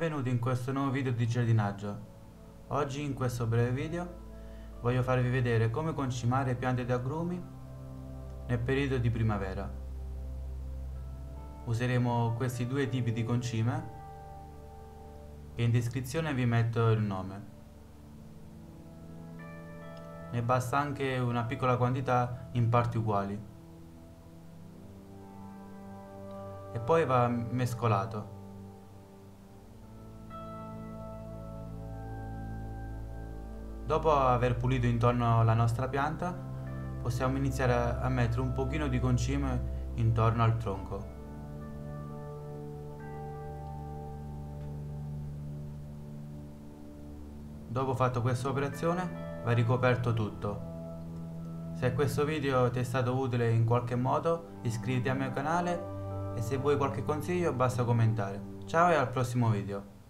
benvenuti in questo nuovo video di giardinaggio. Oggi in questo breve video voglio farvi vedere come concimare piante di agrumi nel periodo di primavera. Useremo questi due tipi di concime e in descrizione vi metto il nome. Ne basta anche una piccola quantità in parti uguali e poi va mescolato. Dopo aver pulito intorno alla nostra pianta, possiamo iniziare a mettere un pochino di concime intorno al tronco. Dopo fatto questa operazione, va ricoperto tutto. Se questo video ti è stato utile in qualche modo, iscriviti al mio canale e se vuoi qualche consiglio basta commentare. Ciao e al prossimo video.